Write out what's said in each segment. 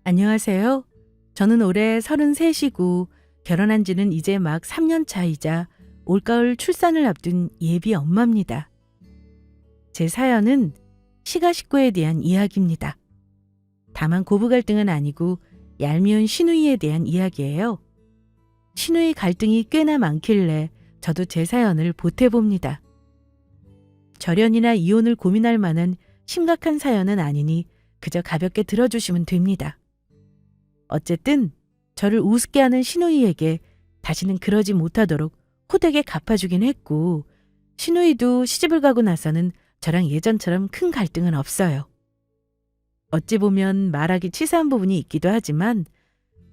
안녕하세요. 저는 올해 33이고 결혼한 지는 이제 막 3년 차이자 올가을 출산을 앞둔 예비 엄마입니다. 제 사연은 시가 식구에 대한 이야기입니다. 다만 고부 갈등은 아니고 얄미운 시누이에 대한 이야기예요. 시누이 갈등이 꽤나 많길래 저도 제 사연을 보태봅니다. 절연이나 이혼을 고민할 만한 심각한 사연은 아니니 그저 가볍게 들어주시면 됩니다. 어쨌든 저를 우습게 하는 시누이에게 다시는 그러지 못하도록 호되게 갚아주긴 했고, 시누이도 시집을 가고 나서는 저랑 예전처럼 큰 갈등은 없어요. 어찌 보면 말하기 치사한 부분이 있기도 하지만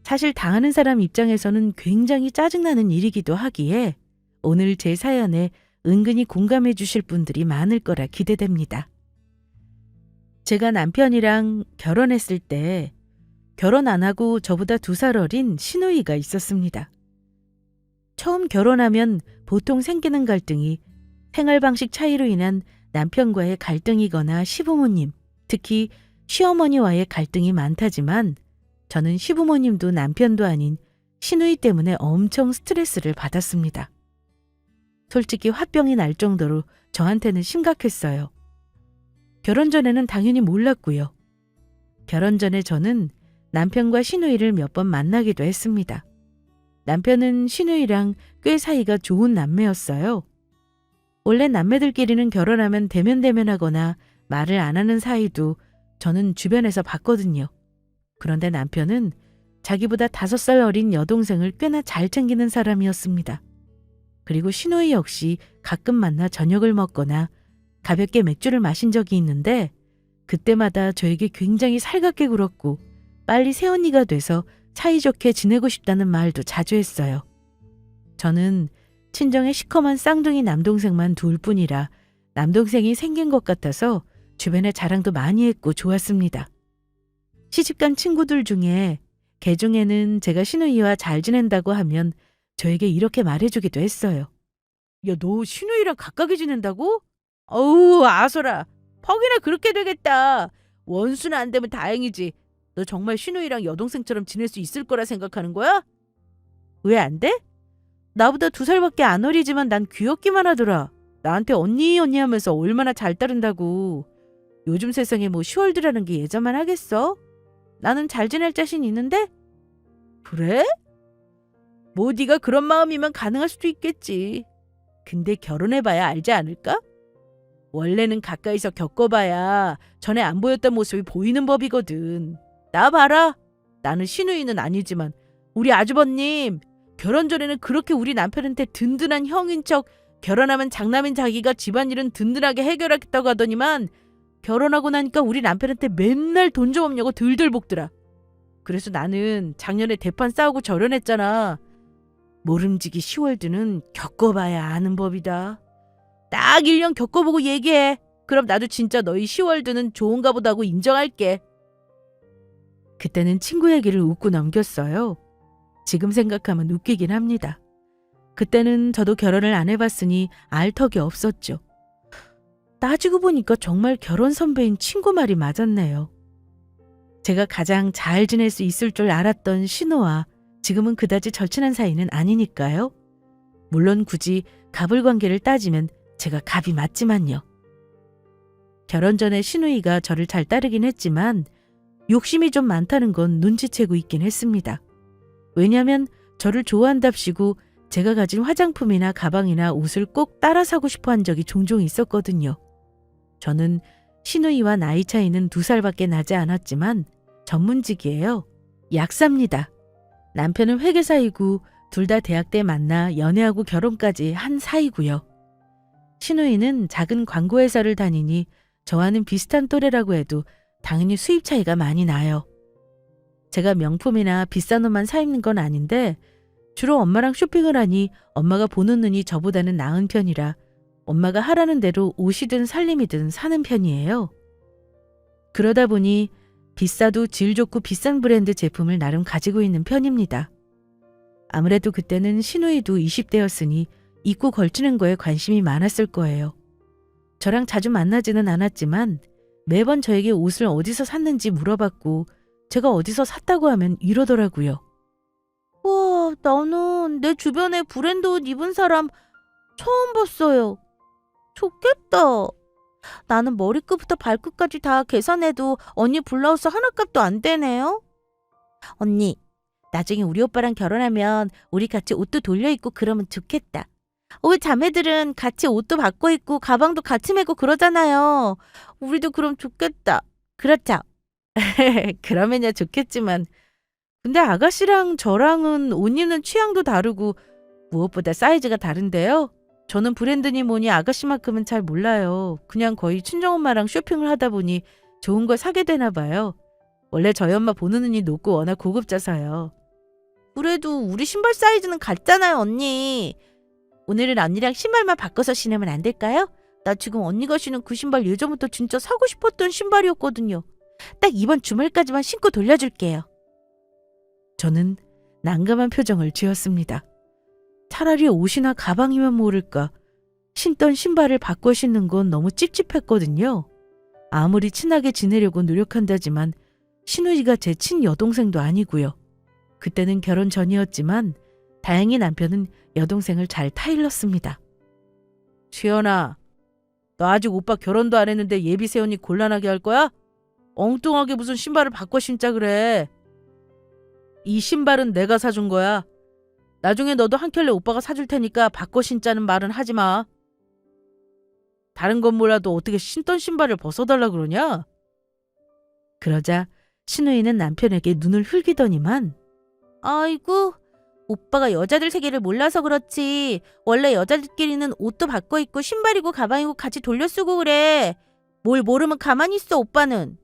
사실 당하는 사람 입장에서는 굉장히 짜증나는 일이기도 하기에 오늘 제 사연에 은근히 공감해 주실 분들이 많을 거라 기대됩니다. 제가 남편이랑 결혼했을 때 결혼 안 하고 저보다 2살 어린 시누이가 있었습니다. 처음 결혼하면 보통 생기는 갈등이 생활 방식 차이로 인한 남편과의 갈등이거나 시부모님, 특히 시어머니와의 갈등이 많다지만 저는 시부모님도 남편도 아닌 시누이 때문에 엄청 스트레스를 받았습니다. 솔직히 화병이 날 정도로 저한테는 심각했어요. 결혼 전에는 당연히 몰랐고요. 결혼 전에 저는 남편과 시누이를 몇 번 만나기도 했습니다. 남편은 시누이랑 꽤 사이가 좋은 남매였어요. 원래 남매들끼리는 결혼하면 대면대면하거나 말을 안 하는 사이도 저는 주변에서 봤거든요. 그런데 남편은 자기보다 5살 어린 여동생을 꽤나 잘 챙기는 사람이었습니다. 그리고 시누이 역시 가끔 만나 저녁을 먹거나 가볍게 맥주를 마신 적이 있는데 그때마다 저에게 굉장히 살갑게 굴었고 빨리 새언니가 돼서 사이좋게 지내고 싶다는 말도 자주 했어요. 저는 친정에 시커먼 쌍둥이 남동생만 둘 뿐이라 남동생이 생긴 것 같아서 주변에 자랑도 많이 했고 좋았습니다. 시집간 친구들 중에 개 중에는 제가 시누이와 잘 지낸다고 하면 저에게 이렇게 말해주기도 했어요. 야, 너 시누이랑 가깝게 지낸다고? 어우, 아서라. 퍽이나 그렇게 되겠다. 원수는 안 되면 다행이지. 너 정말 시누이랑 여동생처럼 지낼 수 있을 거라 생각하는 거야? 왜 안 돼? 나보다 2살밖에 안 어리지만 난 귀엽기만 하더라. 나한테 언니 언니 하면서 얼마나 잘 따른다고. 요즘 세상에 뭐 시월드라는 게 예전만 하겠어? 나는 잘 지낼 자신 있는데? 그래? 뭐 네가 그런 마음이면 가능할 수도 있겠지. 근데 결혼해봐야 알지 않을까? 원래는 가까이서 겪어봐야 전에 안 보였던 모습이 보이는 법이거든. 나 봐라. 나는 시누이는 아니지만 우리 아주버님 결혼 전에는 그렇게 우리 남편한테 든든한 형인 척 결혼하면 장남인 자기가 집안일은 든든하게 해결하겠다고 하더니만 결혼하고 나니까 우리 남편한테 맨날 돈 좀 없냐고 들들 볶더라. 그래서 나는 작년에 대판 싸우고 절연했잖아. 모름지기 시월드는 겪어봐야 아는 법이다. 딱 1년 겪어보고 얘기해. 그럼 나도 진짜 너희 시월드는 좋은가 보다고 인정할게. 그때는 친구 얘기를 웃고 넘겼어요. 지금 생각하면 웃기긴 합니다. 그때는 저도 결혼을 안 해봤으니 알 턱이 없었죠. 따지고 보니까 정말 결혼 선배인 친구 말이 맞았네요. 제가 가장 잘 지낼 수 있을 줄 알았던 신우와 지금은 그다지 절친한 사이는 아니니까요. 물론 굳이 갑을 관계를 따지면 제가 갑이 맞지만요. 결혼 전에 시누이가 저를 잘 따르긴 했지만 욕심이 좀 많다는 건 눈치채고 있긴 했습니다. 왜냐면 저를 좋아한답시고 제가 가진 화장품이나 가방이나 옷을 꼭 따라 사고 싶어 한 적이 종종 있었거든요. 저는 시누이와 나이 차이는 2살밖에 나지 않았지만 전문직이에요. 약사입니다. 남편은 회계사이고 둘 다 대학 때 만나 연애하고 결혼까지 한 사이고요. 시누이는 작은 광고회사를 다니니 저와는 비슷한 또래라고 해도 당연히 수입 차이가 많이 나요. 제가 명품이나 비싼 옷만 사 입는 건 아닌데 주로 엄마랑 쇼핑을 하니 엄마가 보는 눈이 저보다는 나은 편이라 엄마가 하라는 대로 옷이든 살림이든 사는 편이에요. 그러다 보니 비싸도 질 좋고 비싼 브랜드 제품을 나름 가지고 있는 편입니다. 아무래도 그때는 시누이도 20대였으니 입고 걸치는 거에 관심이 많았을 거예요. 저랑 자주 만나지는 않았지만 매번 저에게 옷을 어디서 샀는지 물어봤고 제가 어디서 샀다고 하면 이러더라고요. 우와, 나는 내 주변에 브랜드 옷 입은 사람 처음 봤어요. 좋겠다. 나는 머리끝부터 발끝까지 다 계산해도 언니 블라우스 하나 값도 안 되네요. 언니, 나중에 우리 오빠랑 결혼하면 우리 같이 옷도 돌려 입고 그러면 좋겠다. 우리 자매들은 같이 옷도 바꿔 입고 가방도 같이 메고 그러잖아요. 우리도 그럼 좋겠다. 그렇죠? 그러면야 좋겠지만 근데 아가씨랑 저랑은 옷 입는 취향도 다르고 무엇보다 사이즈가 다른데요. 저는 브랜드니 뭐니 아가씨만큼은 잘 몰라요. 그냥 거의 친정엄마랑 쇼핑을 하다 보니 좋은 걸 사게 되나 봐요. 원래 저희 엄마 보는 눈이 높고 워낙 고급져서요. 그래도 우리 신발 사이즈는 같잖아요, 언니. 오늘은 언니랑 신발만 바꿔서 신으면 안 될까요? 나 지금 언니가 신은 그 신발 예전부터 진짜 사고 싶었던 신발이었거든요. 딱 이번 주말까지만 신고 돌려줄게요. 저는 난감한 표정을 지었습니다. 차라리 옷이나 가방이면 모를까. 신던 신발을 바꿔 신는 건 너무 찝찝했거든요. 아무리 친하게 지내려고 노력한다지만 신우이가 제 친여동생도 아니고요. 그때는 결혼 전이었지만 다행히 남편은 여동생을 잘 타일렀습니다. 시연아, 너 아직 오빠 결혼도 안 했는데 예비 세연이 곤란하게 할 거야? 엉뚱하게 무슨 신발을 바꿔 신자 그래. 이 신발은 내가 사준 거야. 나중에 너도 한 켤레 오빠가 사줄 테니까 바꿔 신자는 말은 하지 마. 다른 건 몰라도 어떻게 신던 신발을 벗어달라 그러냐? 그러자 신우이는 남편에게 눈을 흘기더니만 아이고, 오빠가 여자들 세계를 몰라서 그렇지. 원래 여자들끼리는 옷도 바꿔 입고 신발이고 가방이고 같이 돌려 쓰고 그래. 뭘 모르면 가만히 있어, 오빠는.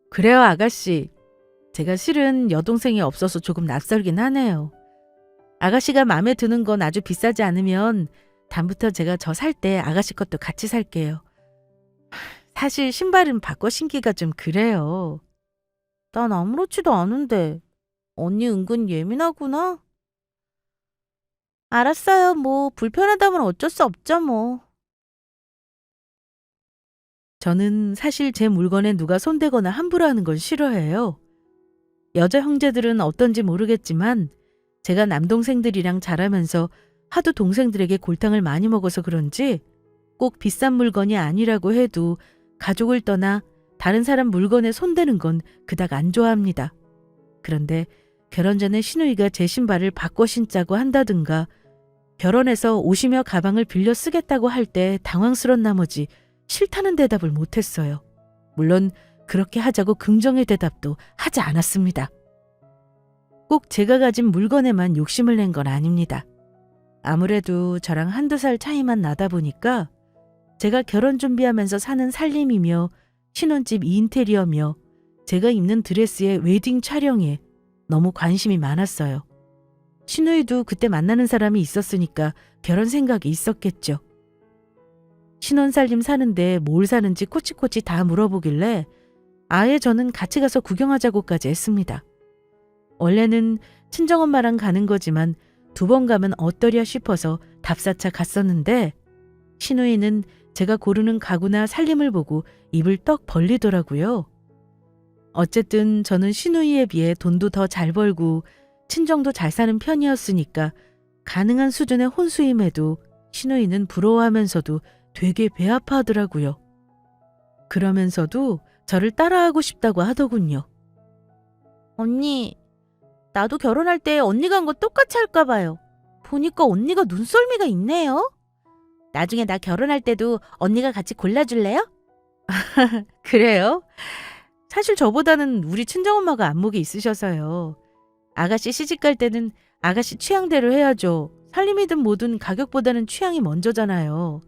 그래요, 아가씨. 제가 실은 여동생이 없어서 조금 낯설긴 하네요. 아가씨가 마음에 드는 건 아주 비싸지 않으면 다음부터 제가 저 살 때 아가씨 것도 같이 살게요. 사실 신발은 바꿔 신기가 좀 그래요. 난 아무렇지도 않은데. 언니 은근 예민하구나. 알았어요. 뭐 불편하다면 어쩔 수 없죠 뭐. 저는 사실 제 물건에 누가 손대거나 함부로 하는 건 싫어해요. 여자 형제들은 어떤지 모르겠지만 제가 남동생들이랑 자라면서 하도 동생들에게 골탕을 많이 먹어서 그런지 꼭 비싼 물건이 아니라고 해도 가족을 떠나 다른 사람 물건에 손대는 건 그닥 안 좋아합니다. 그런데 결혼 전에 신우이가 제 신발을 바꿔 신자고 한다든가 결혼해서 옷이며 가방을 빌려 쓰겠다고 할 때 당황스런 나머지 싫다는 대답을 못했어요. 물론 그렇게 하자고 긍정의 대답도 하지 않았습니다. 꼭 제가 가진 물건에만 욕심을 낸 건 아닙니다. 아무래도 저랑 한두 살 차이만 나다 보니까 제가 결혼 준비하면서 사는 살림이며 신혼집 인테리어며 제가 입는 드레스의 웨딩 촬영에 너무 관심이 많았어요. 신우이도 그때 만나는 사람이 있었으니까 결혼 생각이 있었겠죠. 신혼살림 사는데 뭘 사는지 코치코치 다 물어보길래 아예 저는 같이 가서 구경하자고까지 했습니다. 원래는 친정엄마랑 가는 거지만 2번 가면 어떠랴 싶어서 답사차 갔었는데 신우이는 제가 고르는 가구나 살림을 보고 입을 떡 벌리더라고요. 어쨌든 저는 신우이에 비해 돈도 더 잘 벌고 친정도 잘 사는 편이었으니까 가능한 수준의 혼수임에도 신우이는 부러워하면서도 되게 배 아파하더라고요. 그러면서도 저를 따라하고 싶다고 하더군요. 언니, 나도 결혼할 때 언니가 한 거 똑같이 할까 봐요. 보니까 언니가 눈썰미가 있네요. 나중에 나 결혼할 때도 언니가 같이 골라줄래요? 그래요? 사실 저보다는 우리 친정엄마가 안목이 있으셔서요. 아가씨 시집갈 때는 아가씨 취향대로 해야죠. 살림이든 뭐든 가격보다는 취향이 먼저잖아요.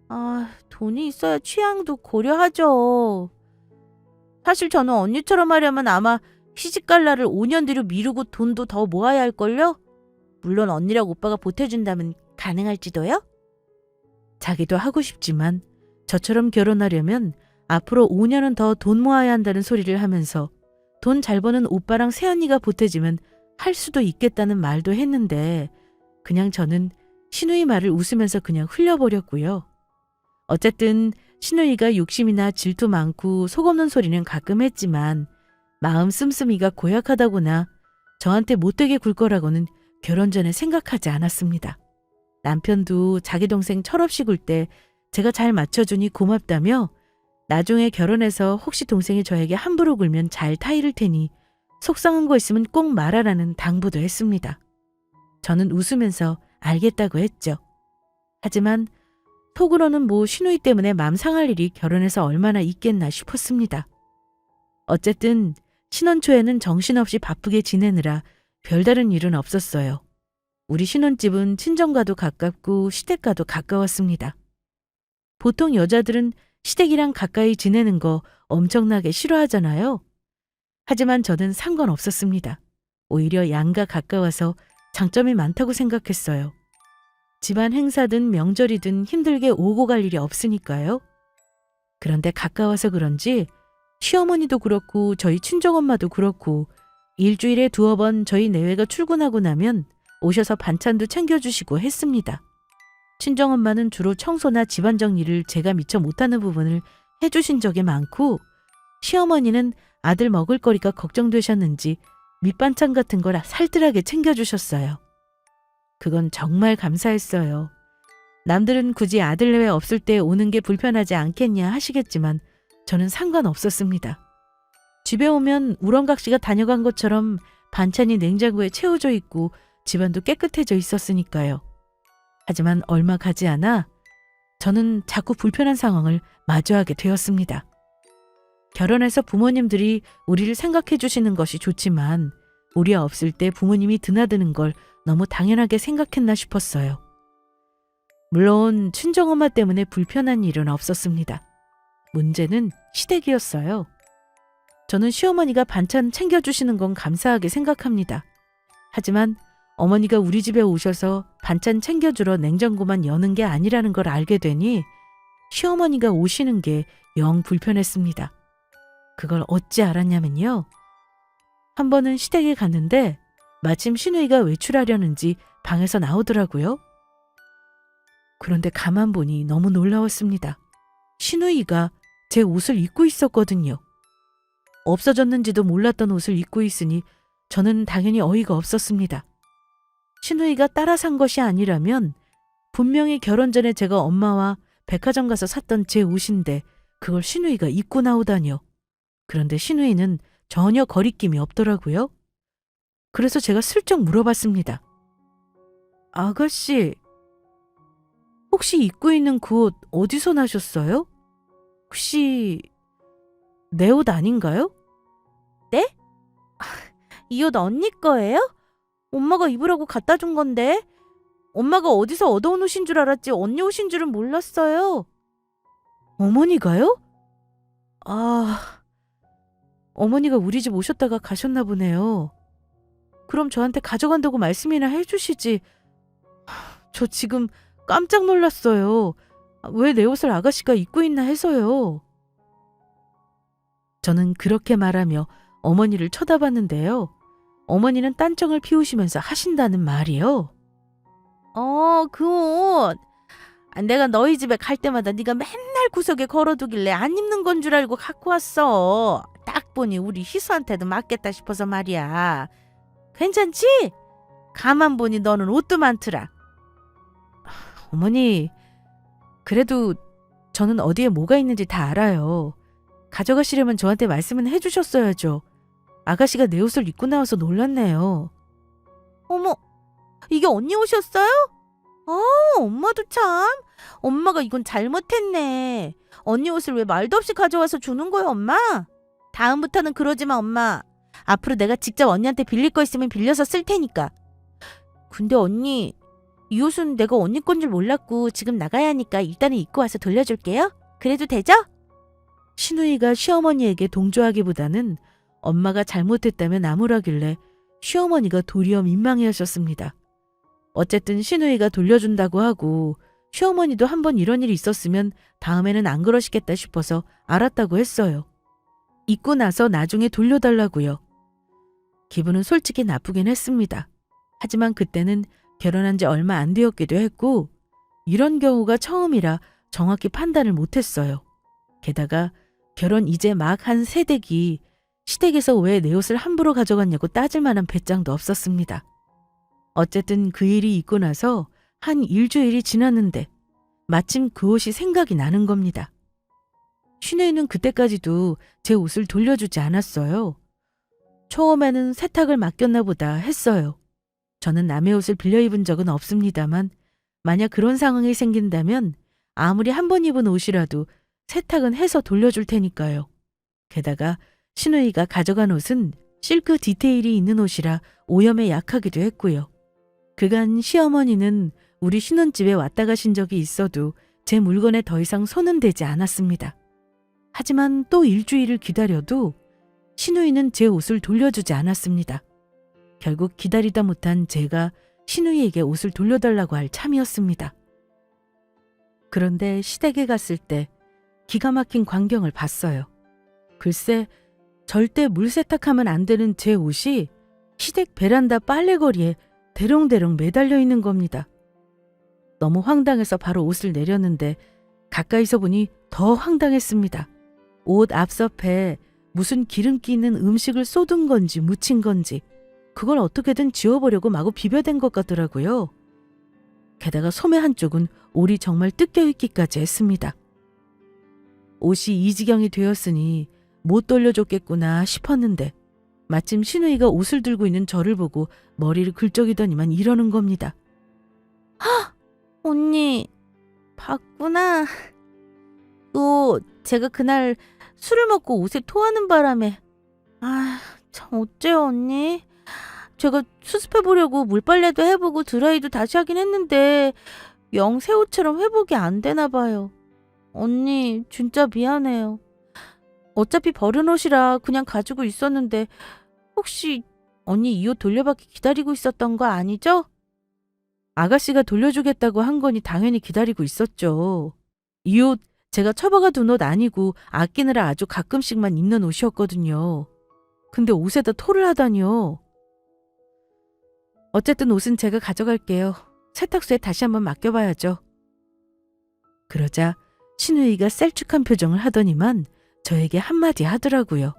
아, 돈이 있어야 취향도 고려하죠. 사실 저는 언니처럼 하려면 아마 시집갈 날을 5년 뒤로 미루고 돈도 더 모아야 할걸요? 물론 언니랑 오빠가 보태준다면 가능할지도요? 자기도 하고 싶지만 저처럼 결혼하려면 앞으로 5년은 더 돈 모아야 한다는 소리를 하면서 돈 잘 버는 오빠랑 새언니가 보태주면 할 수도 있겠다는 말도 했는데 그냥 저는 신우이 말을 웃으면서 그냥 흘려버렸고요. 어쨌든 신우이가 욕심이나 질투 많고 속 없는 소리는 가끔 했지만 마음 씀씀이가 고약하다거나 저한테 못되게 굴 거라고는 결혼 전에 생각하지 않았습니다. 남편도 자기 동생 철없이 굴 때 제가 잘 맞춰주니 고맙다며 나중에 결혼해서 혹시 동생이 저에게 함부로 굴면 잘 타이를 테니 속상한 거 있으면 꼭 말하라는 당부도 했습니다. 저는 웃으면서 알겠다고 했죠. 하지만 속으로는 뭐 시누이 때문에 맘 상할 일이 결혼해서 얼마나 있겠나 싶었습니다. 어쨌든 신혼 초에는 정신없이 바쁘게 지내느라 별다른 일은 없었어요. 우리 신혼집은 친정과도 가깝고 시댁과도 가까웠습니다. 보통 여자들은 시댁이랑 가까이 지내는 거 엄청나게 싫어하잖아요. 하지만 저는 상관없었습니다. 오히려 양가 가까워서 장점이 많다고 생각했어요. 집안 행사든 명절이든 힘들게 오고 갈 일이 없으니까요. 그런데 가까워서 그런지 시어머니도 그렇고 저희 친정엄마도 그렇고 일주일에 2번 저희 내외가 출근하고 나면 오셔서 반찬도 챙겨주시고 했습니다. 친정엄마는 주로 청소나 집안 정리를 제가 미처 못하는 부분을 해주신 적이 많고 시어머니는 아들 먹을 거리가 걱정되셨는지 밑반찬 같은 걸 살뜰하게 챙겨주셨어요. 그건 정말 감사했어요. 남들은 굳이 아들 내외 없을 때 오는 게 불편하지 않겠냐 하시겠지만 저는 상관없었습니다. 집에 오면 우렁각시가 다녀간 것처럼 반찬이 냉장고에 채워져 있고 집안도 깨끗해져 있었으니까요. 하지만 얼마 가지 않아 저는 자꾸 불편한 상황을 마주하게 되었습니다. 결혼해서 부모님들이 우리를 생각해 주시는 것이 좋지만 우리 없을 때 부모님이 드나드는 걸 너무 당연하게 생각했나 싶었어요. 물론 친정엄마 때문에 불편한 일은 없었습니다. 문제는 시댁이었어요. 저는 시어머니가 반찬 챙겨주시는 건 감사하게 생각합니다. 하지만 어머니가 우리 집에 오셔서 반찬 챙겨주러 냉장고만 여는 게 아니라는 걸 알게 되니 시어머니가 오시는 게 영 불편했습니다. 그걸 어찌 알았냐면요. 한 번은 시댁에 갔는데 마침 시누이가 외출하려는지 방에서 나오더라고요. 그런데 가만 보니 너무 놀라웠습니다. 시누이가 제 옷을 입고 있었거든요. 없어졌는지도 몰랐던 옷을 입고 있으니 저는 당연히 어이가 없었습니다. 시누이가 따라 산 것이 아니라면 분명히 결혼 전에 제가 엄마와 백화점 가서 샀던 제 옷인데 그걸 시누이가 입고 나오다니요. 그런데 시누이는 전혀 거리낌이 없더라고요. 그래서 제가 슬쩍 물어봤습니다. 아가씨, 혹시 입고 있는 그 옷 어디서 나셨어요? 혹시 내 옷 아닌가요? 네? 이 옷 언니 거예요? 엄마가 입으라고 갖다 준 건데 엄마가 어디서 얻어온 옷인 줄 알았지 언니 옷인 줄은 몰랐어요. 어머니가요? 아, 어머니가 우리 집 오셨다가 가셨나 보네요. 그럼 저한테 가져간다고 말씀이나 해주시지. 저 지금 깜짝 놀랐어요. 왜 내 옷을 아가씨가 입고 있나 해서요. 저는 그렇게 말하며 어머니를 쳐다봤는데요. 어머니는 딴청을 피우시면서 하신다는 말이요. 그 옷. 내가 너희 집에 갈 때마다 네가 맨날 구석에 걸어두길래 안 입는 건 줄 알고 갖고 왔어. 딱 보니 우리 희수한테도 맞겠다 싶어서 말이야. 괜찮지? 가만 보니 너는 옷도 많더라. 어머니, 그래도 저는 어디에 뭐가 있는지 다 알아요. 가져가시려면 저한테 말씀은 해주셨어야죠. 아가씨가 내 옷을 입고 나와서 놀랐네요. 어머, 이게 언니 옷이었어요? 엄마도 참. 엄마가 이건 잘못했네. 언니 옷을 왜 말도 없이 가져와서 주는 거야, 엄마? 다음부터는 그러지 마, 엄마. 앞으로 내가 직접 언니한테 빌릴 거 있으면 빌려서 쓸 테니까. 근데 언니, 이 옷은 내가 언니 건 줄 몰랐고 지금 나가야 하니까 일단은 입고 와서 돌려줄게요. 그래도 되죠? 시누이가 시어머니에게 동조하기보다는 엄마가 잘못했다면 나무라길래 시어머니가 도리어 민망해하셨습니다. 어쨌든 시누이가 돌려준다고 하고 시어머니도 한번 이런 일이 있었으면 다음에는 안 그러시겠다 싶어서 알았다고 했어요. 입고 나서 나중에 돌려달라고요. 기분은 솔직히 나쁘긴 했습니다. 하지만 그때는 결혼한 지 얼마 안 되었기도 했고 이런 경우가 처음이라 정확히 판단을 못했어요. 게다가 결혼 이제 막 한 새댁이 시댁에서 왜 내 옷을 함부로 가져갔냐고 따질 만한 배짱도 없었습니다. 어쨌든 그 일이 있고 나서 한 일주일이 지났는데 마침 그 옷이 생각이 나는 겁니다. 슈누이는 그때까지도 제 옷을 돌려주지 않았어요. 처음에는 세탁을 맡겼나 보다 했어요. 저는 남의 옷을 빌려 입은 적은 없습니다만 만약 그런 상황이 생긴다면 아무리 한 번 입은 옷이라도 세탁은 해서 돌려줄 테니까요. 게다가 슈누이가 가져간 옷은 실크 디테일이 있는 옷이라 오염에 약하기도 했고요. 그간 시어머니는 우리 신혼집에 왔다 가신 적이 있어도 제 물건에 더 이상 손은 대지 않았습니다. 하지만 또 일주일을 기다려도 신우이는 제 옷을 돌려주지 않았습니다. 결국 기다리다 못한 제가 신우이에게 옷을 돌려달라고 할 참이었습니다. 그런데 시댁에 갔을 때 기가 막힌 광경을 봤어요. 글쎄, 절대 물세탁하면 안 되는 제 옷이 시댁 베란다 빨래거리에 대롱대롱 매달려 있는 겁니다. 너무 황당해서 바로 옷을 내렸는데 가까이서 보니 더 황당했습니다. 옷 앞섭에 무슨 기름기 있는 음식을 쏟은 건지 묻힌 건지 그걸 어떻게든 지워보려고 마구 비벼댄 것 같더라고요. 게다가 소매 한쪽은 올이 정말 뜯겨있기까지 했습니다. 옷이 이 지경이 되었으니 못 돌려줬겠구나 싶었는데 마침 신우이가 옷을 들고 있는 저를 보고 머리를 긁적이더니만 이러는 겁니다. 헉! 언니, 봤구나. 또 제가 그날 술을 먹고 옷에 토하는 바람에 참 어째요 언니? 제가 수습해보려고 물빨래도 해보고 드라이도 다시 하긴 했는데 영 새 옷처럼 회복이 안 되나 봐요. 언니 진짜 미안해요. 어차피 버린 옷이라 그냥 가지고 있었는데 혹시 언니 이 옷 돌려받기 기다리고 있었던 거 아니죠? 아가씨가 돌려주겠다고 한 거니 당연히 기다리고 있었죠. 이 옷 제가 처박아 둔 옷 아니고 아끼느라 아주 가끔씩만 입는 옷이었거든요. 근데 옷에다 토를 하다니요. 어쨌든 옷은 제가 가져갈게요. 세탁소에 다시 한번 맡겨봐야죠. 그러자 신우이가 셀쭉한 표정을 하더니만 저에게 한마디 하더라고요.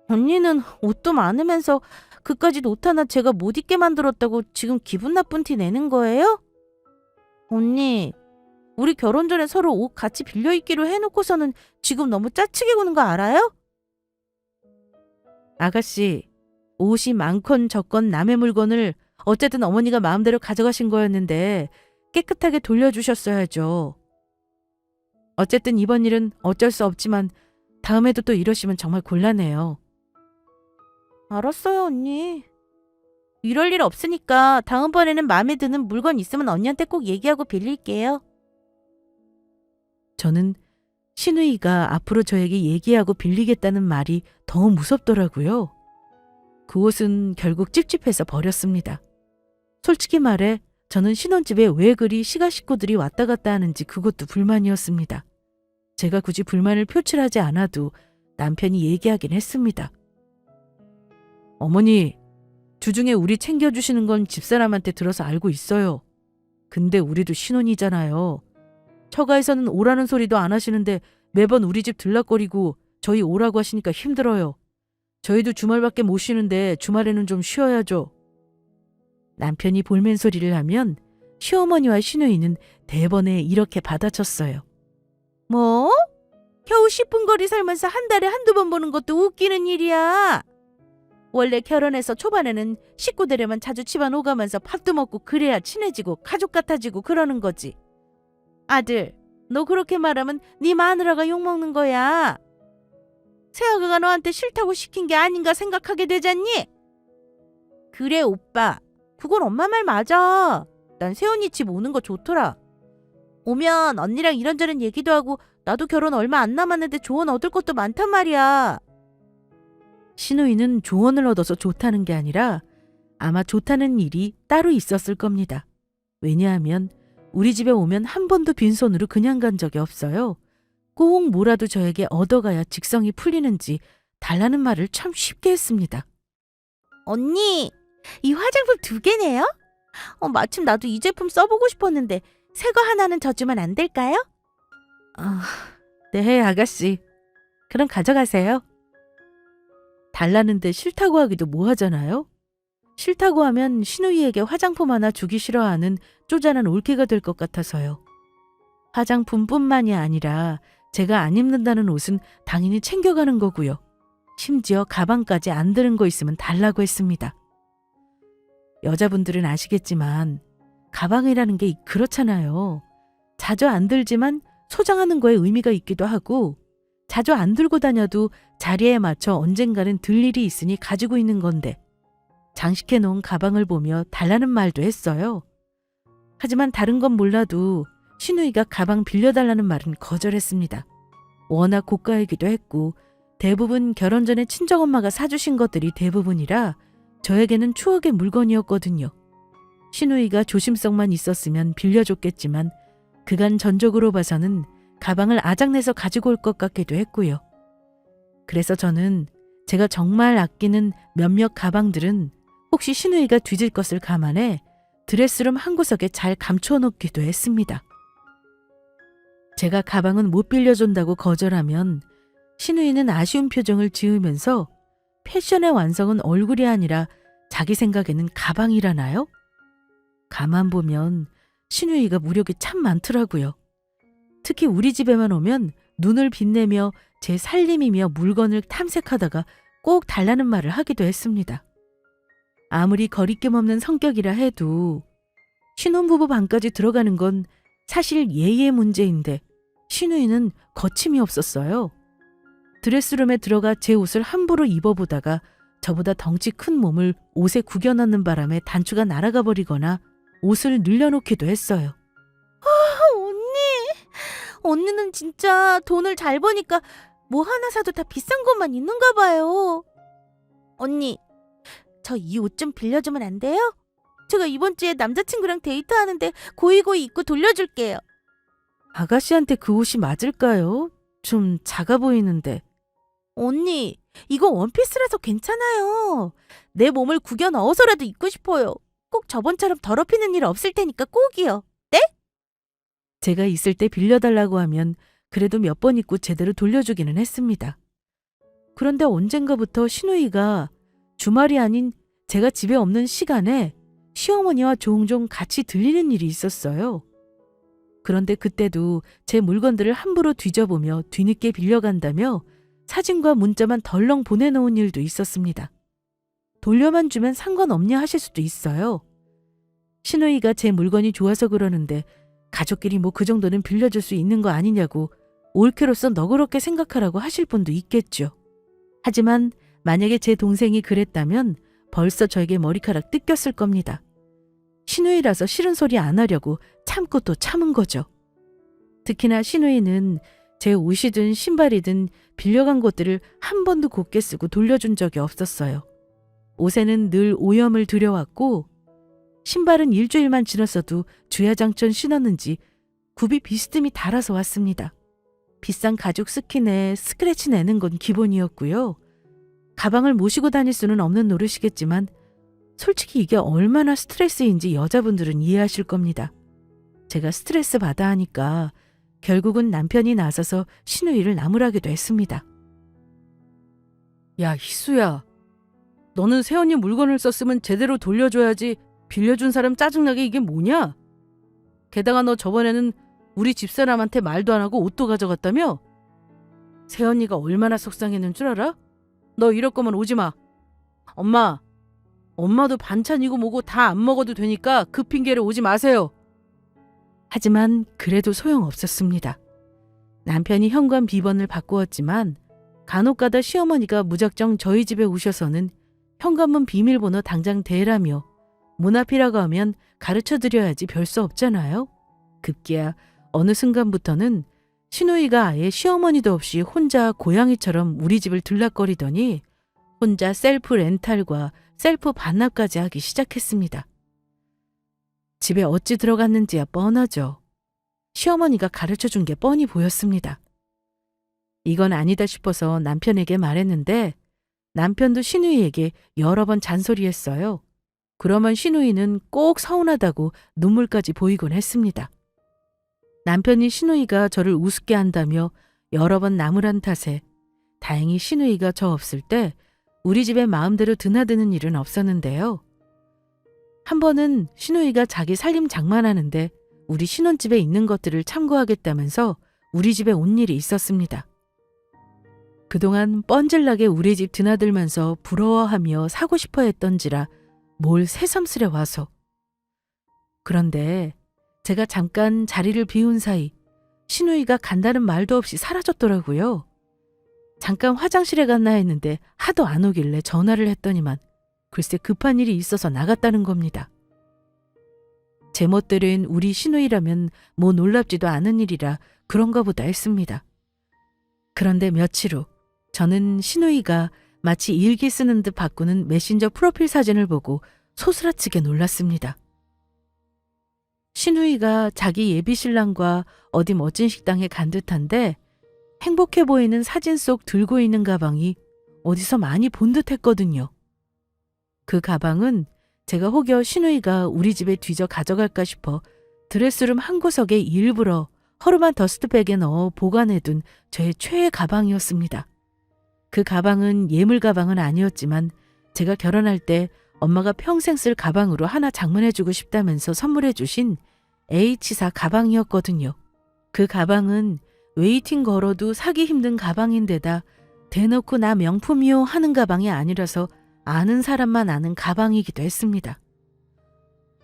언니는 옷도 많으면서 그까짓 옷 하나 제가 못 입게 만들었다고 지금 기분 나쁜 티 내는 거예요? 언니, 우리 결혼 전에 서로 옷 같이 빌려 입기로 해놓고서는 지금 너무 짜치게 구는 거 알아요? 아가씨, 옷이 많건 적건 남의 물건을 어쨌든 어머니가 마음대로 가져가신 거였는데 깨끗하게 돌려주셨어야죠. 어쨌든 이번 일은 어쩔 수 없지만 다음에도 또 이러시면 정말 곤란해요. 알았어요, 언니. 이럴 일 없으니까 다음번에는 마음에 드는 물건 있으면 언니한테 꼭 얘기하고 빌릴게요. 저는 신우이가 앞으로 저에게 얘기하고 빌리겠다는 말이 더 무섭더라고요. 그 옷은 결국 찝찝해서 버렸습니다. 솔직히 말해 저는 신혼집에 왜 그리 시가 식구들이 왔다 갔다 하는지 그것도 불만이었습니다. 제가 굳이 불만을 표출하지 않아도 남편이 얘기하긴 했습니다. 어머니, 주중에 우리 챙겨주시는 건 집사람한테 들어서 알고 있어요. 근데 우리도 신혼이잖아요. 처가에서는 오라는 소리도 안 하시는데 매번 우리 집 들락거리고 저희 오라고 하시니까 힘들어요. 저희도 주말밖에 못 쉬는데 주말에는 좀 쉬어야죠. 남편이 볼멘 소리를 하면 시어머니와 시누이는 대번에 이렇게 받아쳤어요. 뭐? 겨우 10분 거리 살면서 한 달에 한두 번 보는 것도 웃기는 일이야. 원래 결혼해서 초반에는 식구들에만 자주 집안 오가면서 밥도 먹고 그래야 친해지고 가족 같아지고 그러는 거지. 아들, 너 그렇게 말하면 네 마누라가 욕먹는 거야. 새아가가 너한테 싫다고 시킨 게 아닌가 생각하게 되잖니? 그래 오빠, 그건 엄마 말 맞아. 난 새언니 집 오는 거 좋더라. 오면 언니랑 이런저런 얘기도 하고 나도 결혼 얼마 안 남았는데 조언 얻을 것도 많단 말이야. 신우이는 조언을 얻어서 좋다는 게 아니라 아마 좋다는 일이 따로 있었을 겁니다. 왜냐하면 우리 집에 오면 한 번도 빈손으로 그냥 간 적이 없어요. 꼭 뭐라도 저에게 얻어가야 직성이 풀리는지 달라는 말을 참 쉽게 했습니다. 언니, 이 화장품 2개네요? 마침 나도 이 제품 써보고 싶었는데 새 거 하나는 더 주면 안 될까요? 네, 아가씨. 그럼 가져가세요. 달라는데 싫다고 하기도 뭐하잖아요. 싫다고 하면 신우이에게 화장품 하나 주기 싫어하는 쪼잔한 올케가 될 것 같아서요. 화장품뿐만이 아니라 제가 안 입는다는 옷은 당연히 챙겨가는 거고요. 심지어 가방까지 안 드는 거 있으면 달라고 했습니다. 여자분들은 아시겠지만 가방이라는 게 그렇잖아요. 자주 안 들지만 소장하는 거에 의미가 있기도 하고 자주 안 들고 다녀도 자리에 맞춰 언젠가는 들 일이 있으니 가지고 있는 건데 장식해 놓은 가방을 보며 달라는 말도 했어요. 하지만 다른 건 몰라도 신우이가 가방 빌려달라는 말은 거절했습니다. 워낙 고가이기도 했고 대부분 결혼 전에 친정엄마가 사주신 것들이 대부분이라 저에게는 추억의 물건이었거든요. 신우이가 조심성만 있었으면 빌려줬겠지만 그간 전적으로 봐서는 가방을 아작내서 가지고 올 것 같기도 했고요. 그래서 저는 제가 정말 아끼는 몇몇 가방들은 혹시 신우이가 뒤질 것을 감안해 드레스룸 한 구석에 잘 감춰놓기도 했습니다. 제가 가방은 못 빌려준다고 거절하면 신우이는 아쉬운 표정을 지으면서 패션의 완성은 얼굴이 아니라 자기 생각에는 가방이라나요? 가만 보면 신우이가 무력이 참 많더라고요. 특히 우리 집에만 오면 눈을 빛내며 제 살림이며 물건을 탐색하다가 꼭 달라는 말을 하기도 했습니다. 아무리 거리낌 없는 성격이라 해도 신혼부부 방까지 들어가는 건 사실 예의의 문제인데 신우이는 거침이 없었어요. 드레스룸에 들어가 제 옷을 함부로 입어보다가 저보다 덩치 큰 몸을 옷에 구겨 넣는 바람에 단추가 날아가 버리거나 옷을 늘려놓기도 했어요. 언니는 진짜 돈을 잘 버니까 뭐 하나 사도 다 비싼 것만 있는가 봐요. 언니, 저 이 옷 좀 빌려주면 안 돼요? 제가 이번 주에 남자친구랑 데이트하는데 고이고이 입고 돌려줄게요. 아가씨한테 그 옷이 맞을까요? 좀 작아 보이는데. 언니, 이거 원피스라서 괜찮아요. 내 몸을 구겨 넣어서라도 입고 싶어요. 꼭 저번처럼 더럽히는 일 없을 테니까 꼭이요. 제가 있을 때 빌려달라고 하면 그래도 몇 번 입고 제대로 돌려주기는 했습니다. 그런데 언젠가부터 신우이가 주말이 아닌 제가 집에 없는 시간에 시어머니와 종종 같이 들리는 일이 있었어요. 그런데 그때도 제 물건들을 함부로 뒤져보며 뒤늦게 빌려간다며 사진과 문자만 덜렁 보내놓은 일도 있었습니다. 돌려만 주면 상관없냐 하실 수도 있어요. 신우이가 제 물건이 좋아서 그러는데 가족끼리 뭐 그 정도는 빌려줄 수 있는 거 아니냐고 올케로서 너그럽게 생각하라고 하실 분도 있겠죠. 하지만 만약에 제 동생이 그랬다면 벌써 저에게 머리카락 뜯겼을 겁니다. 신우이라서 싫은 소리 안 하려고 참고 또 참은 거죠. 특히나 신우이는 제 옷이든 신발이든 빌려간 것들을 한 번도 곱게 쓰고 돌려준 적이 없었어요. 옷에는 늘 오염을 들여왔고 신발은 일주일만 지났어도 주야장천 신었는지 굽이 비스듬히 달아서 왔습니다. 비싼 가죽 스킨에 스크래치 내는 건 기본이었고요. 가방을 모시고 다닐 수는 없는 노릇이겠지만 솔직히 이게 얼마나 스트레스인지 여자분들은 이해하실 겁니다. 제가 스트레스 받아 하니까 결국은 남편이 나서서 신우이를 나무라기도 했습니다. 야, 희수야. 너는 새언니 물건을 썼으면 제대로 돌려줘야지. 빌려준 사람 짜증나게 이게 뭐냐? 게다가 너 저번에는 우리 집사람한테 말도 안 하고 옷도 가져갔다며? 새언니가 얼마나 속상했는 줄 알아? 너 이럴 거면 오지 마. 엄마도 반찬이고 뭐고 다 안 먹어도 되니까 그 핑계로 오지 마세요. 하지만 그래도 소용없었습니다. 남편이 현관 비번을 바꾸었지만 간혹가다 시어머니가 무작정 저희 집에 오셔서는 현관문 비밀번호 당장 대라며 문 앞이라고 하면 가르쳐드려야지 별 수 없잖아요. 급기야 어느 순간부터는 신우이가 아예 시어머니도 없이 혼자 고양이처럼 우리 집을 들락거리더니 혼자 셀프 렌탈과 셀프 반납까지 하기 시작했습니다. 집에 어찌 들어갔는지야 뻔하죠. 시어머니가 가르쳐준 게 뻔히 보였습니다. 이건 아니다 싶어서 남편에게 말했는데 남편도 신우이에게 여러 번 잔소리했어요. 그러면 신우이는 꼭 서운하다고 눈물까지 보이곤 했습니다. 남편이 신우이가 저를 우습게 한다며 여러 번 나무란 탓에 다행히 신우이가 저 없을 때 우리 집에 마음대로 드나드는 일은 없었는데요. 한 번은 신우이가 자기 살림 장만하는데 우리 신혼집에 있는 것들을 참고하겠다면서 우리 집에 온 일이 있었습니다. 그동안 뻔질나게 우리 집 드나들면서 부러워하며 사고 싶어 했던지라 뭘 새삼스레 와서. 그런데 제가 잠깐 자리를 비운 사이 신우이가 간다는 말도 없이 사라졌더라고요. 잠깐 화장실에 갔나 했는데 하도 안 오길래 전화를 했더니만 글쎄 급한 일이 있어서 나갔다는 겁니다. 제멋대로인 우리 신우이라면 뭐 놀랍지도 않은 일이라 그런가 보다 했습니다. 그런데 며칠 후 저는 신우이가 마치 일기 쓰는 듯 바꾸는 메신저 프로필 사진을 보고 소스라치게 놀랐습니다. 신우이가 자기 예비 신랑과 어디 멋진 식당에 간 듯한데 행복해 보이는 사진 속 들고 있는 가방이 어디서 많이 본 듯 했거든요. 그 가방은 제가 혹여 신우이가 우리 집에 뒤져 가져갈까 싶어 드레스룸 한 구석에 일부러 허름한 더스트백에 넣어 보관해둔 저의 최애 가방이었습니다. 그 가방은 예물 가방은 아니었지만 제가 결혼할 때 엄마가 평생 쓸 가방으로 하나 장만해주고 싶다면서 선물해 주신 H사 가방이었거든요. 그 가방은 웨이팅 걸어도 사기 힘든 가방인데다 대놓고 나 명품이요 하는 가방이 아니라서 아는 사람만 아는 가방이기도 했습니다.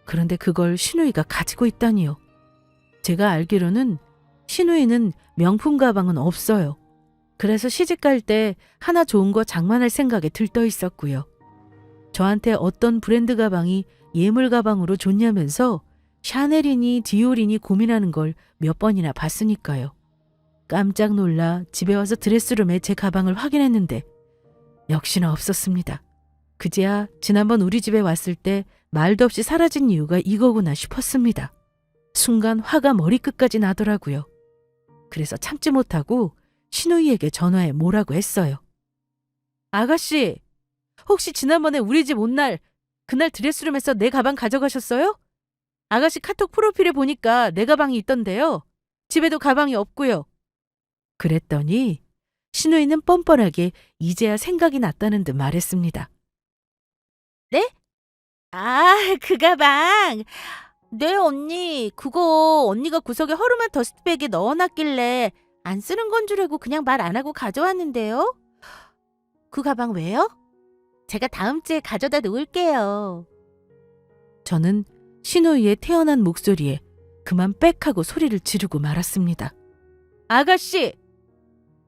그런데 그걸 신우이가 가지고 있다니요. 제가 알기로는 신우이는 명품 가방은 없어요. 그래서 시집갈 때 하나 좋은 거 장만할 생각에 들떠 있었고요. 저한테 어떤 브랜드 가방이 예물 가방으로 좋냐면서 샤넬이니 디올이니 고민하는 걸 몇 번이나 봤으니까요. 깜짝 놀라 집에 와서 드레스룸에 제 가방을 확인했는데 역시나 없었습니다. 그제야 지난번 우리 집에 왔을 때 말도 없이 사라진 이유가 이거구나 싶었습니다. 순간 화가 머리끝까지 나더라고요. 그래서 참지 못하고 신우이에게 전화해 뭐라고 했어요. 아가씨, 혹시 지난번에 우리 집 온 날 그날 드레스룸에서 내 가방 가져가셨어요? 아가씨 카톡 프로필에 보니까 내 가방이 있던데요. 집에도 가방이 없고요. 그랬더니 신우이는 뻔뻔하게 이제야 생각이 났다는 듯 말했습니다. 네? 아, 그 가방. 네, 언니. 그거 언니가 구석에 허름한 더스트백에 넣어놨길래 안 쓰는 건 줄 알고 그냥 말 안 하고 가져왔는데요. 그 가방 왜요? 제가 다음 주에 가져다 놓을게요. 저는 신우이의 태어난 목소리에 그만 빽 하고 소리를 지르고 말았습니다. 아가씨!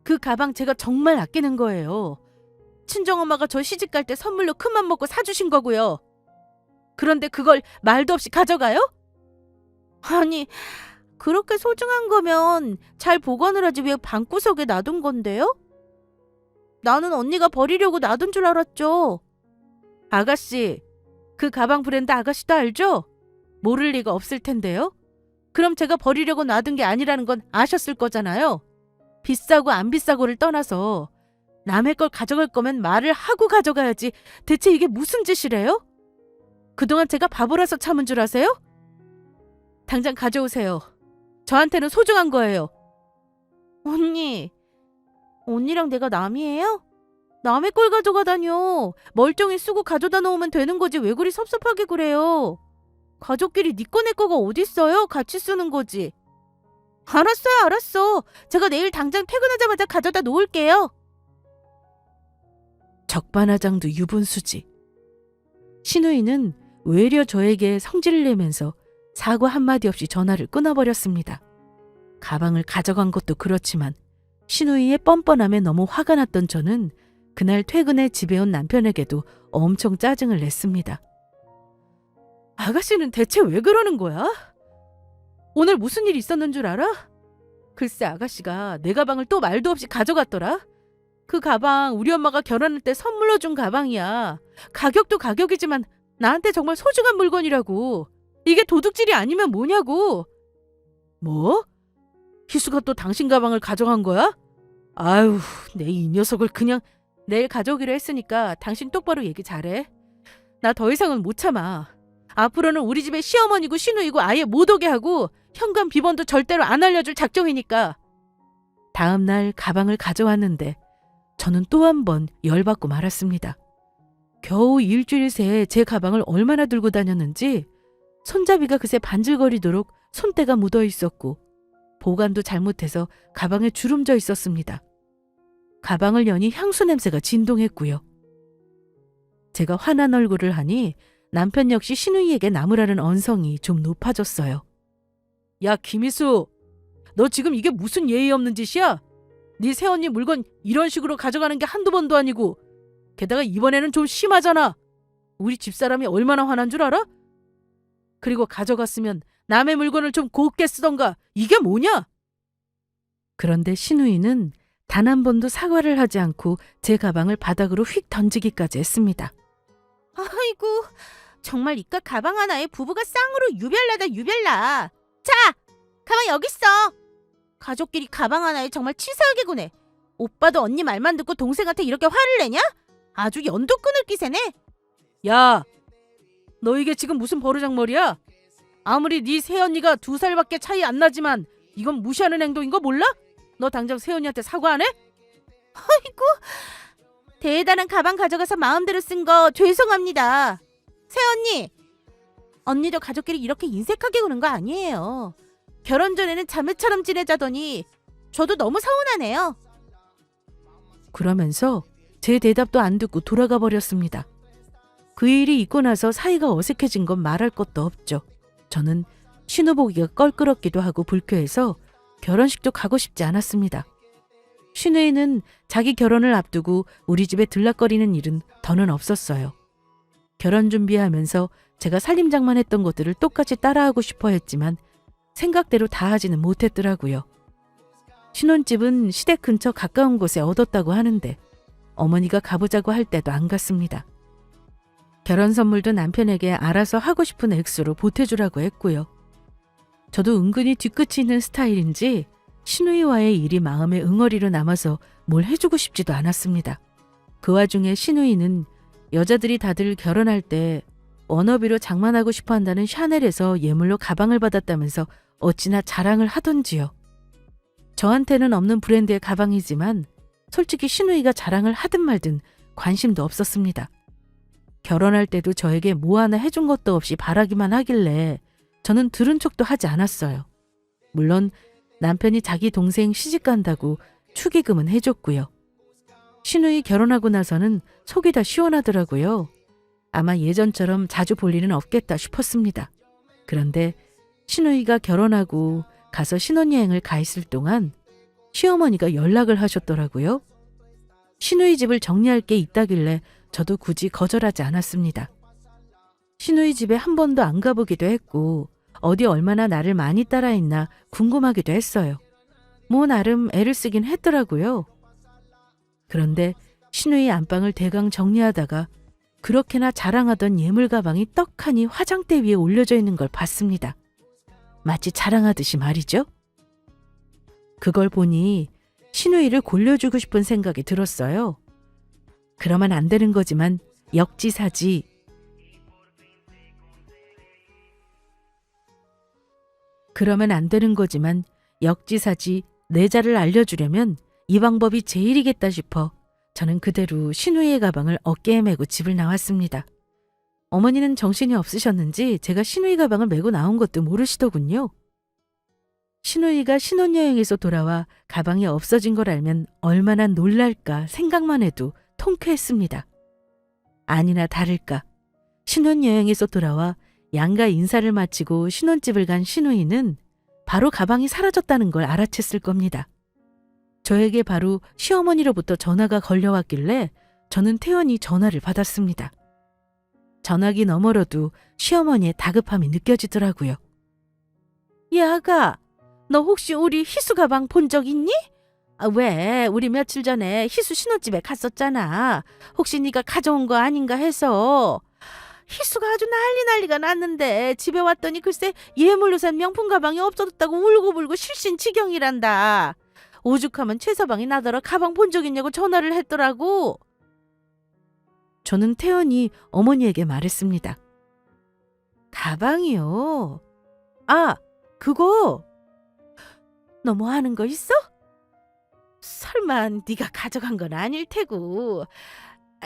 그 가방 제가 정말 아끼는 거예요. 친정엄마가 저 시집갈 때 선물로 큰맘 먹고 사주신 거고요. 그런데 그걸 말도 없이 가져가요? 아니, 그렇게 소중한 거면 잘 보관을 하지 왜 방구석에 놔둔 건데요? 나는 언니가 버리려고 놔둔 줄 알았죠. 아가씨, 그 가방 브랜드 아가씨도 알죠? 모를 리가 없을 텐데요. 그럼 제가 버리려고 놔둔 게 아니라는 건 아셨을 거잖아요. 비싸고 안 비싸고를 떠나서 남의 걸 가져갈 거면 말을 하고 가져가야지. 대체 이게 무슨 짓이래요? 그동안 제가 바보라서 참은 줄 아세요? 당장 가져오세요. 저한테는 소중한 거예요. 언니랑 내가 남이에요? 남의 걸 가져가다뇨. 멀쩡히 쓰고 가져다 놓으면 되는 거지 왜 그리 섭섭하게 그래요. 가족끼리 네 거 내 거가 어딨어요? 같이 쓰는 거지. 알았어. 제가 내일 당장 퇴근하자마자 가져다 놓을게요. 적반하장도 유분수지. 신우이는 외려 저에게 성질을 내면서 사과 한마디 없이 전화를 끊어버렸습니다. 가방을 가져간 것도 그렇지만 신우이의 뻔뻔함에 너무 화가 났던 저는 그날 퇴근해 집에 온 남편에게도 엄청 짜증을 냈습니다. 아가씨는 대체 왜 그러는 거야? 오늘 무슨 일이 있었는 줄 알아? 글쎄 아가씨가 내 가방을 또 말도 없이 가져갔더라. 그 가방 우리 엄마가 결혼할 때 선물로 준 가방이야. 가격도 가격이지만 나한테 정말 소중한 물건이라고. 이게 도둑질이 아니면 뭐냐고. 뭐? 희수가 또 당신 가방을 가져간 거야? 아유, 내 이 녀석을 그냥 내일 가져오기로 했으니까 당신 똑바로 얘기 잘해. 나 더 이상은 못 참아. 앞으로는 우리 집에 시어머니고 신우이고 아예 못 오게 하고 현관 비번도 절대로 안 알려줄 작정이니까. 다음 날 가방을 가져왔는데 저는 또 한 번 열받고 말았습니다. 겨우 일주일 새에 제 가방을 얼마나 들고 다녔는지 손잡이가 그새 반질거리도록 손때가 묻어 있었고 보관도 잘못해서 가방에 주름져 있었습니다. 가방을 여니 향수 냄새가 진동했고요. 제가 화난 얼굴을 하니 남편 역시 신우이에게 나무라는 언성이 좀 높아졌어요. 야, 김희수, 너 지금 이게 무슨 예의 없는 짓이야? 네 새언니 물건 이런 식으로 가져가는 게 한두 번도 아니고 게다가 이번에는 좀 심하잖아. 우리 집사람이 얼마나 화난 줄 알아? 그리고 가져갔으면 남의 물건을 좀 곱게 쓰던가. 이게 뭐냐? 그런데 신우이는 단 한 번도 사과를 하지 않고 제 가방을 바닥으로 휙 던지기까지 했습니다. 아이고, 정말 이깟 가방 하나에 부부가 쌍으로 유별나다 유별나. 자, 가방 여기 있어. 가족끼리 가방 하나에 정말 치사하게 구네. 오빠도 언니 말만 듣고 동생한테 이렇게 화를 내냐? 아주 연도 끊을 기세네. 야, 너 이게 지금 무슨 버르장머리야? 아무리 네 새언니가 2살밖에 차이 안 나지만 이건 무시하는 행동인 거 몰라? 너 당장 새언니한테 사과 안 해? 아이고, 대단한 가방 가져가서 마음대로 쓴 거 죄송합니다. 새언니, 언니도 가족끼리 이렇게 인색하게 구는 거 아니에요. 결혼 전에는 자매처럼 지내자더니 저도 너무 서운하네요. 그러면서 제 대답도 안 듣고 돌아가 버렸습니다. 그 일이 있고 나서 사이가 어색해진 건 말할 것도 없죠. 저는 신우보기가 껄끄럽기도 하고 불쾌해서 결혼식도 가고 싶지 않았습니다. 신우이는 자기 결혼을 앞두고 우리 집에 들락거리는 일은 더는 없었어요. 결혼 준비하면서 제가 살림장만 했던 것들을 똑같이 따라하고 싶어 했지만 생각대로 다 하지는 못했더라고요. 신혼집은 시댁 근처 가까운 곳에 얻었다고 하는데 어머니가 가보자고 할 때도 안 갔습니다. 결혼 선물도 남편에게 알아서 하고 싶은 액수로 보태주라고 했고요. 저도 은근히 뒤끝이 있는 스타일인지 신우이와의 일이 마음의 응어리로 남아서 뭘 해주고 싶지도 않았습니다. 그 와중에 신우이는 여자들이 다들 결혼할 때 워너비로 장만하고 싶어 한다는 샤넬에서 예물로 가방을 받았다면서 어찌나 자랑을 하던지요. 저한테는 없는 브랜드의 가방이지만 솔직히 신우이가 자랑을 하든 말든 관심도 없었습니다. 결혼할 때도 저에게 뭐 하나 해준 것도 없이 바라기만 하길래 저는 들은 척도 하지 않았어요. 물론 남편이 자기 동생 시집 간다고 축의금은 해줬고요. 신우이 결혼하고 나서는 속이 다 시원하더라고요. 아마 예전처럼 자주 볼 일은 없겠다 싶었습니다. 그런데 신우이가 결혼하고 가서 신혼여행을 가 있을 동안 시어머니가 연락을 하셨더라고요. 신우이 집을 정리할 게 있다길래 저도 굳이 거절하지 않았습니다. 신우이 집에 한 번도 안 가보기도 했고 어디 얼마나 나를 많이 따라했나 궁금하기도 했어요. 뭐 나름 애를 쓰긴 했더라고요. 그런데 신우이 안방을 대강 정리하다가 그렇게나 자랑하던 예물 가방이 떡하니 화장대 위에 올려져 있는 걸 봤습니다. 마치 자랑하듯이 말이죠. 그걸 보니 신우이를 골려주고 싶은 생각이 들었어요. 그러면 안 되는 거지만 역지사지. 그러면 안 되는 거지만 역지사지 내자를 알려주려면 이 방법이 제일이겠다 싶어 저는 그대로 신우이의 가방을 어깨에 메고 집을 나왔습니다. 어머니는 정신이 없으셨는지 제가 신우이 가방을 메고 나온 것도 모르시더군요. 신우이가 신혼여행에서 돌아와 가방이 없어진 걸 알면 얼마나 놀랄까 생각만 해도 통쾌했습니다. 아니나 다를까 신혼여행에서 돌아와 양가 인사를 마치고 신혼집을 간 신우이는 바로 가방이 사라졌다는 걸 알아챘을 겁니다. 저에게 바로 시어머니로부터 전화가 걸려왔길래 저는 태연히 전화를 받았습니다. 전화기 너머로도 시어머니의 다급함이 느껴지더라고요. 야, 아가, 너 혹시 우리 희수 가방 본 적 있니? 아, 왜? 우리 며칠 전에 희수 신혼집에 갔었잖아. 혹시 네가 가져온 거 아닌가 해서. 희수가 아주 난리가 났는데 집에 왔더니 글쎄 예물로 산 명품 가방이 없어졌다고 울고불고 실신지경이란다. 오죽하면 최서방이 나더러 가방 본 적 있냐고 전화를 했더라고. 저는 태연히 어머니에게 말했습니다. 가방이요? 아, 그거 너 뭐 하는 거 있어? 설마 네가 가져간 건 아닐 테고.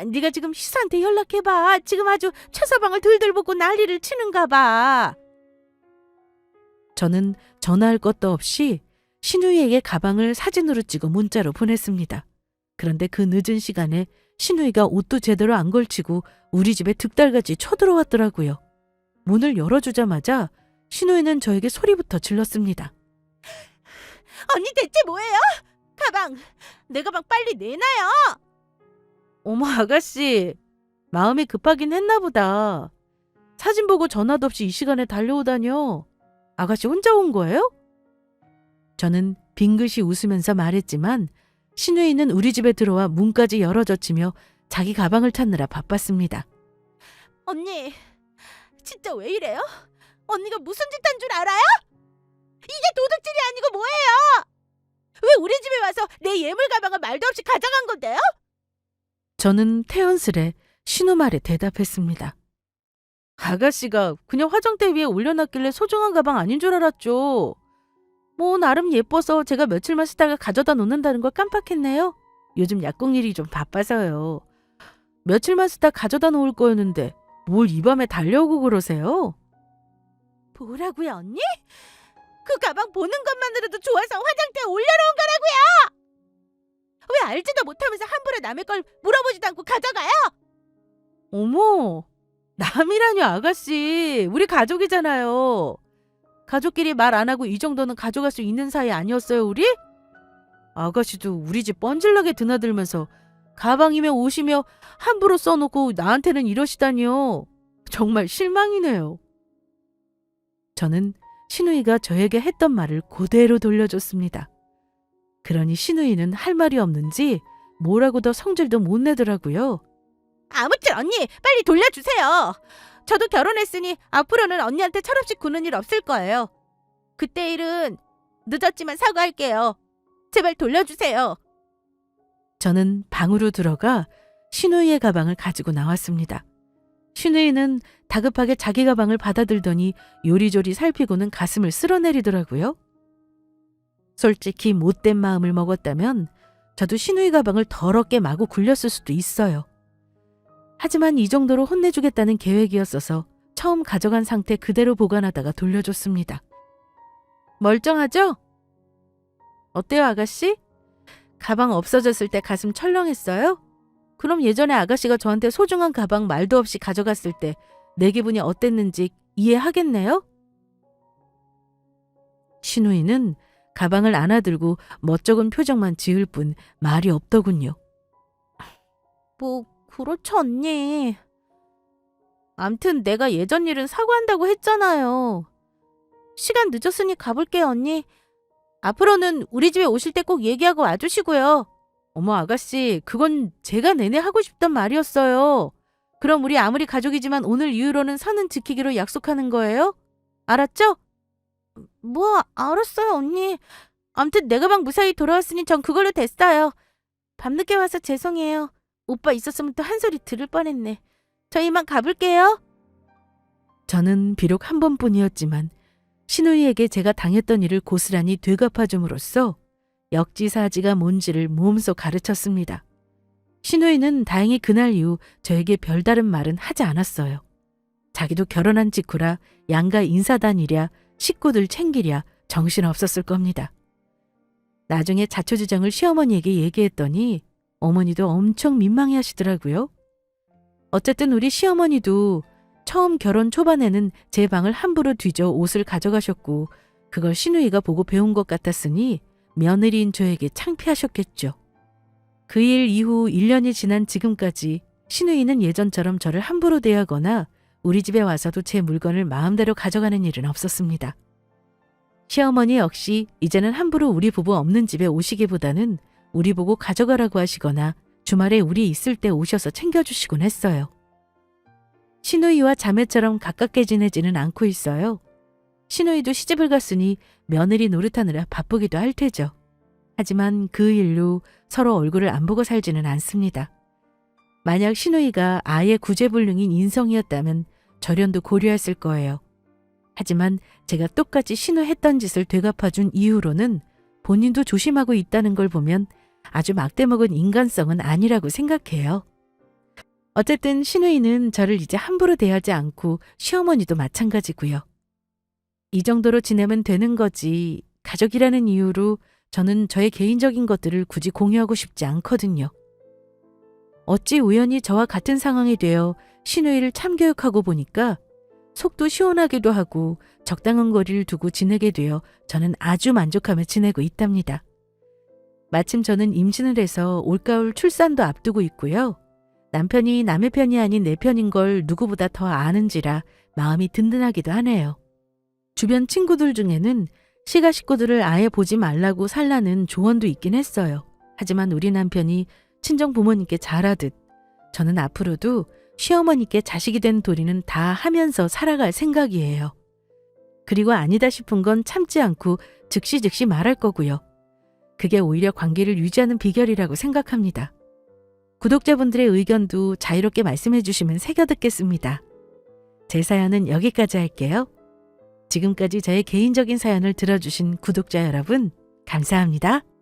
네가 지금 희수한테 연락해봐. 지금 아주 최서방을 들들 볶고 난리를 치는가 봐. 저는 전화할 것도 없이 신우이에게 가방을 사진으로 찍어 문자로 보냈습니다. 그런데 그 늦은 시간에 신우이가 옷도 제대로 안 걸치고 우리 집에 득달같이 쳐들어왔더라고요. 문을 열어주자마자 신우이는 저에게 소리부터 질렀습니다. 언니 대체 뭐예요? 가방, 내 가방 빨리 내놔요. 어머 아가씨, 마음이 급하긴 했나 보다. 사진 보고 전화도 없이 이 시간에 달려오다뇨. 아가씨 혼자 온 거예요? 저는 빙긋이 웃으면서 말했지만 신우이는 우리 집에 들어와 문까지 열어젖히며 자기 가방을 찾느라 바빴습니다. 언니, 진짜 왜 이래요? 언니가 무슨 짓 한 줄 알아요? 이게 도둑질이 아니고 뭐예요? 왜 우리 집에 와서 내 예물 가방을 말도 없이 가져간 건데요? 저는 태연스레 신우 말에 대답했습니다. 아가씨가 그냥 화장대 위에 올려놨길래 소중한 가방 아닌 줄 알았죠. 뭐 나름 예뻐서 제가 며칠만 쓰다가 가져다 놓는다는 걸 깜빡했네요. 요즘 약국일이 좀 바빠서요. 며칠만 쓰다 가져다 놓을 거였는데 뭘 이 밤에 달려오고 그러세요? 뭐라고요, 언니? 그 가방 보는 것만으로도 좋아서 화장대에 올려놓은 거라고요! 왜 알지도 못하면서 함부로 남의 걸 물어보지도 않고 가져가요? 어머, 남이라뇨 아가씨. 우리 가족이잖아요. 가족끼리 말 안 하고 이 정도는 가져갈 수 있는 사이 아니었어요 우리? 아가씨도 우리 집 뻔질나게 드나들면서 가방이며 옷이며 함부로 써놓고 나한테는 이러시다니요. 정말 실망이네요. 저는 신우이가 저에게 했던 말을 그대로 돌려줬습니다. 그러니 신우이는 할 말이 없는지 뭐라고 더 성질도 못 내더라고요. 아무튼 언니 빨리 돌려주세요. 저도 결혼했으니 앞으로는 언니한테 철없이 구는 일 없을 거예요. 그때 일은 늦었지만 사과할게요. 제발 돌려주세요. 저는 방으로 들어가 신우이의 가방을 가지고 나왔습니다. 신우이는 다급하게 자기 가방을 받아들더니 요리조리 살피고는 가슴을 쓸어내리더라고요. 솔직히 못된 마음을 먹었다면 저도 신우이 가방을 더럽게 마구 굴렸을 수도 있어요. 하지만 이 정도로 혼내주겠다는 계획이었어서 처음 가져간 상태 그대로 보관하다가 돌려줬습니다. 멀쩡하죠? 어때요 아가씨? 가방 없어졌을 때 가슴 철렁했어요? 그럼 예전에 아가씨가 저한테 소중한 가방 말도 없이 가져갔을 때 내 기분이 어땠는지 이해하겠네요? 신우이는 가방을 안아들고 멋쩍은 표정만 지을 뿐 말이 없더군요. 뭐 그렇죠 언니. 암튼 내가 예전 일은 사과한다고 했잖아요. 시간 늦었으니 가볼게요 언니. 앞으로는 우리 집에 오실 때 꼭 얘기하고 와주시고요. 어머 아가씨, 그건 제가 내내 하고 싶던 말이었어요. 그럼 우리 아무리 가족이지만 오늘 이후로는 선은 지키기로 약속하는 거예요? 알았죠? 뭐 알았어요 언니. 암튼 내 가방 무사히 돌아왔으니 전 그걸로 됐어요. 밤늦게 와서 죄송해요. 오빠 있었으면 또 한 소리 들을 뻔했네. 저 이만 가볼게요. 저는 비록 한 번뿐이었지만 신우이에게 제가 당했던 일을 고스란히 되갚아줌으로써 역지사지가 뭔지를 몸소 가르쳤습니다. 신우이는 다행히 그날 이후 저에게 별다른 말은 하지 않았어요. 자기도 결혼한 직후라 양가 인사다니랴 식구들 챙기랴 정신없었을 겁니다. 나중에 자초지정을 시어머니에게 얘기했더니 어머니도 엄청 민망해 하시더라고요. 어쨌든 우리 시어머니도 처음 결혼 초반에는 제 방을 함부로 뒤져 옷을 가져가셨고 그걸 신우이가 보고 배운 것 같았으니 며느리인 저에게 창피하셨겠죠. 그 일 이후 1년이 지난 지금까지 신우이는 예전처럼 저를 함부로 대하거나 우리 집에 와서도 제 물건을 마음대로 가져가는 일은 없었습니다. 시어머니 역시 이제는 함부로 우리 부부 없는 집에 오시기보다는 우리 보고 가져가라고 하시거나 주말에 우리 있을 때 오셔서 챙겨주시곤 했어요. 신우이와 자매처럼 가깝게 지내지는 않고 있어요. 신우이도 시집을 갔으니 며느리 노릇하느라 바쁘기도 할 테죠. 하지만 그 일로 서로 얼굴을 안 보고 살지는 않습니다. 만약 신우이가 아예 구제불능인 인성이었다면 절연도 고려했을 거예요. 하지만 제가 똑같이 신우 했던 짓을 되갚아준 이후로는 본인도 조심하고 있다는 걸 보면 아주 막대먹은 인간성은 아니라고 생각해요. 어쨌든 신우이는 저를 이제 함부로 대하지 않고 시어머니도 마찬가지고요. 이 정도로 지내면 되는 거지 가족이라는 이유로 저는 저의 개인적인 것들을 굳이 공유하고 싶지 않거든요. 어찌 우연히 저와 같은 상황이 되어 신우이를 참교육하고 보니까 속도 시원하기도 하고 적당한 거리를 두고 지내게 되어 저는 아주 만족하며 지내고 있답니다. 마침 저는 임신을 해서 올가을 출산도 앞두고 있고요. 남편이 남의 편이 아닌 내 편인 걸 누구보다 더 아는지라 마음이 든든하기도 하네요. 주변 친구들 중에는 시가 식구들을 아예 보지 말라고 살라는 조언도 있긴 했어요. 하지만 우리 남편이 친정 부모님께 잘하듯 저는 앞으로도 시어머니께 자식이 된 도리는 다 하면서 살아갈 생각이에요. 그리고 아니다 싶은 건 참지 않고 즉시 말할 거고요. 그게 오히려 관계를 유지하는 비결이라고 생각합니다. 구독자분들의 의견도 자유롭게 말씀해 주시면 새겨 듣겠습니다. 제 사연은 여기까지 할게요. 지금까지 저의 개인적인 사연을 들어주신 구독자 여러분, 감사합니다.